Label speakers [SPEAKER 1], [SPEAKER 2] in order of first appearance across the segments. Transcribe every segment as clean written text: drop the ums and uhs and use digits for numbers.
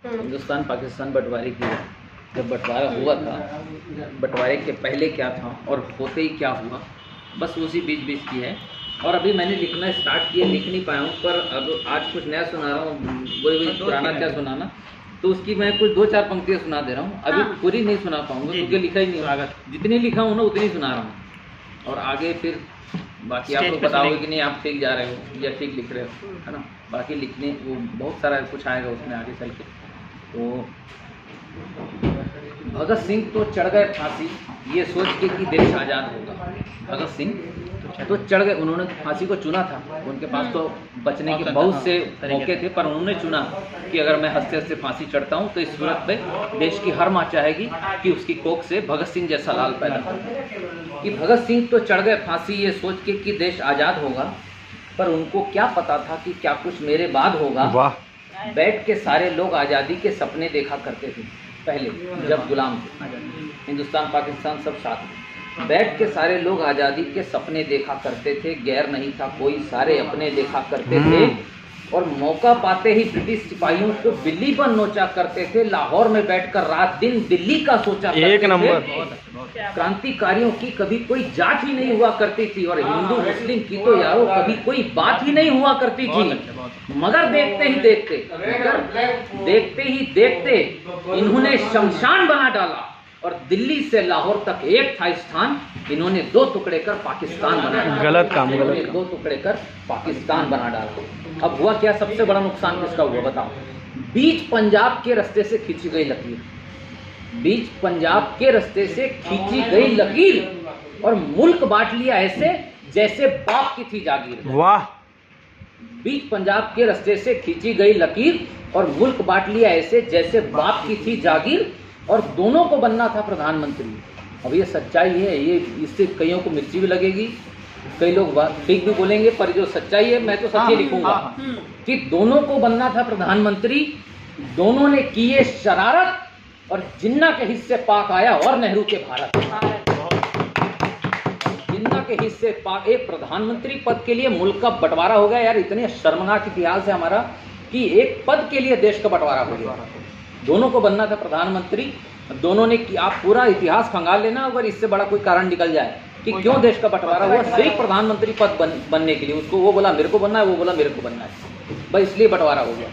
[SPEAKER 1] हिंदुस्तान पाकिस्तान बंटवारे की जब बंटवारा हुआ था, बंटवारे के पहले क्या था और होते ही क्या हुआ, बस उसी बीच बीच की है। और अभी मैंने लिखना स्टार्ट किया, लिख नहीं पाया हूँ, पर अब आज कुछ नया सुना रहा हूँ, वही पुराना क्या सुनाना, तो उसकी मैं कुछ 2-4 पंक्तियाँ सुना दे रहा हूँ। अभी पूरी नहीं सुना पाऊँगा क्योंकि लिखा ही नहीं, जितनी लिखा हूँ ना उतनी सुना रहा हूँ। और आगे फिर बाकी आप लोग बताओगे कि नहीं आप ठीक जा रहे हो या ठीक लिख रहे हो, है ना। बाकी लिखने वो बहुत सारा कुछ आएगा उसमें आगे चल के। तो भगत सिंह तो चढ़ गए फांसी ये सोच के कि देश आज़ाद होगा। भगत सिंह तो चढ़ गए, उन्होंने फांसी को चुना था, उनके पास तो बचने के बहुत से मौके थे, पर उन्होंने चुना कि अगर मैं हंसते हंसते फांसी चढ़ता हूँ तो इस सूरत पे देश की हर माँ चाहेगी कि उसकी कोख से भगत सिंह जैसा लाल पैदा हो। कि भगत सिंह तो चढ़ गए फांसी ये सोच के कि देश आज़ाद होगा, पर उनको क्या पता था कि क्या कुछ मेरे बाद होगा। बैठ के सारे लोग आज़ादी के सपने देखा करते थे पहले, जब गुलाम थे, हिंदुस्तान पाकिस्तान सब साथ में बैठ के सारे लोग आज़ादी के सपने देखा करते थे। गैर नहीं था कोई, सारे अपने देखा करते थे। और मौका पाते ही ब्रिटिश सिपाहियों को बिल्ली पर नोचा करते थे। लाहौर में बैठकर रात दिन दिल्ली का सोचा करते
[SPEAKER 2] एक नंबर।
[SPEAKER 1] क्रांतिकारियों की कभी कोई जात ही नहीं हुआ करती थी, और हिंदू मुस्लिम की तो यारो कभी कोई बात ही नहीं हुआ करती थी। मगर देखते ही देखते इन्होंने शमशान बना डाला, और दिल्ली से लाहौर तक एक था स्थान, इन्होंने 2 टुकड़े कर पाकिस्तान बना डाला।
[SPEAKER 2] गलत काम,
[SPEAKER 1] इन्होंने 2 टुकड़े कर पाकिस्तान बना डाला। अब हुआ क्या, सबसे बड़ा नुकसान किसका हुआ बताओ। बीच पंजाब के रास्ते से खींची गई लकीर, बीच पंजाब के रास्ते से खींची गई लकीर, और मुल्क बांट लिया ऐसे जैसे बाप की थी जागीर।
[SPEAKER 2] वाह।
[SPEAKER 1] बीच पंजाब के रास्ते से खींची गई लकीर और मुल्क बांट लिया ऐसे जैसे बाप की थी जागीर, और दोनों को बनना था प्रधानमंत्री। अब ये सच्चाई है, ये इससे कईयों को मिर्ची भी लगेगी, कई लोग ठीक भी बोलेंगे, पर जो सच्चाई है मैं तो सच ही लिखूंगा कि दोनों को बनना था प्रधानमंत्री। दोनों ने किए शरारत, और जिन्ना के हिस्से पाक आया और नेहरू के भारत। जिन्ना के हिस्से पाक, एक प्रधानमंत्री पद के लिए मुल्क का बंटवारा हो गया। यार इतने शर्मनाक इतिहास है हमारा कि एक पद के लिए देश का बंटवारा हो गया। दोनों को बनना था प्रधानमंत्री, दोनों ने कि आप पूरा इतिहास खंगाल लेना अगर इससे बड़ा कोई कारण निकल जाए कि क्यों देश का बंटवारा हुआ। सिर्फ प्रधानमंत्री पद बनने के लिए, उसको वो बोला मेरे को बनना है, वो बोला मेरे को बनना है, बस इसलिए बंटवारा हो गया।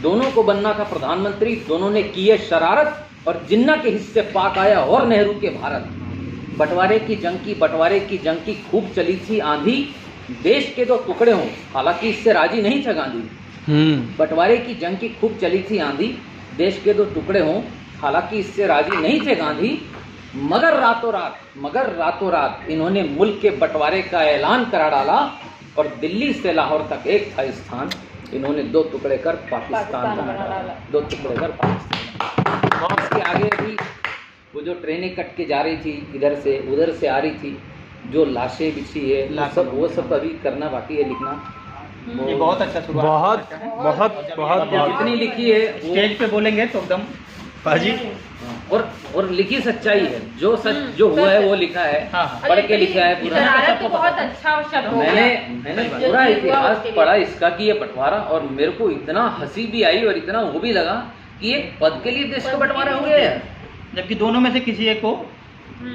[SPEAKER 1] दोनों को बनना था प्रधानमंत्री, दोनों ने किए शरारत, और जिन्ना के हिस्से पाक आया और नेहरू के भारत। बंटवारे की जंग की खूब चली थी आंधी, देश के 2 टुकड़े हों, हालांकि इससे राजी नहीं था गांधी। बंटवारे की जंग की खूब चली थी आंधी, देश के 2 टुकड़े हों, हालांकि इससे राजी नहीं थे गांधी। मगर रातों रात इन्होंने मुल्क के बंटवारे का ऐलान करा डाला, और दिल्ली से लाहौर तक एक था स्थान, इन्होंने 2 टुकड़े कर पाकिस्तान बना डाला। 2 टुकड़े कर पाकिस्तान। और इसके आगे भी वो जो ट्रेनें कट के जा रही थी, इधर से उधर से आ रही थी, जो लाशें बिछी है, वो सब अभी करना बाकी है, लिखना।
[SPEAKER 3] ये बहुत अच्छा शुरुआत,
[SPEAKER 2] बहुत
[SPEAKER 1] जितनी लिखी है
[SPEAKER 3] स्टेज पे बोलेंगे तो एकदम
[SPEAKER 2] पाजी।
[SPEAKER 1] और लिखी सच्चाई है, जो सच जो हुआ है वो लिखा है, पढ़ के लिखा है पूरा।
[SPEAKER 4] तो बहुत अच्छा शब्द
[SPEAKER 1] मैंने पूरा इतिहास पढ़ा इसका कि ये बंटवारा, और मेरे को इतना हंसी भी आई और इतना वो भी लगा कि एक पद के लिए देश का बंटवारा हो गया है,
[SPEAKER 3] जबकि दोनों में से किसी एक को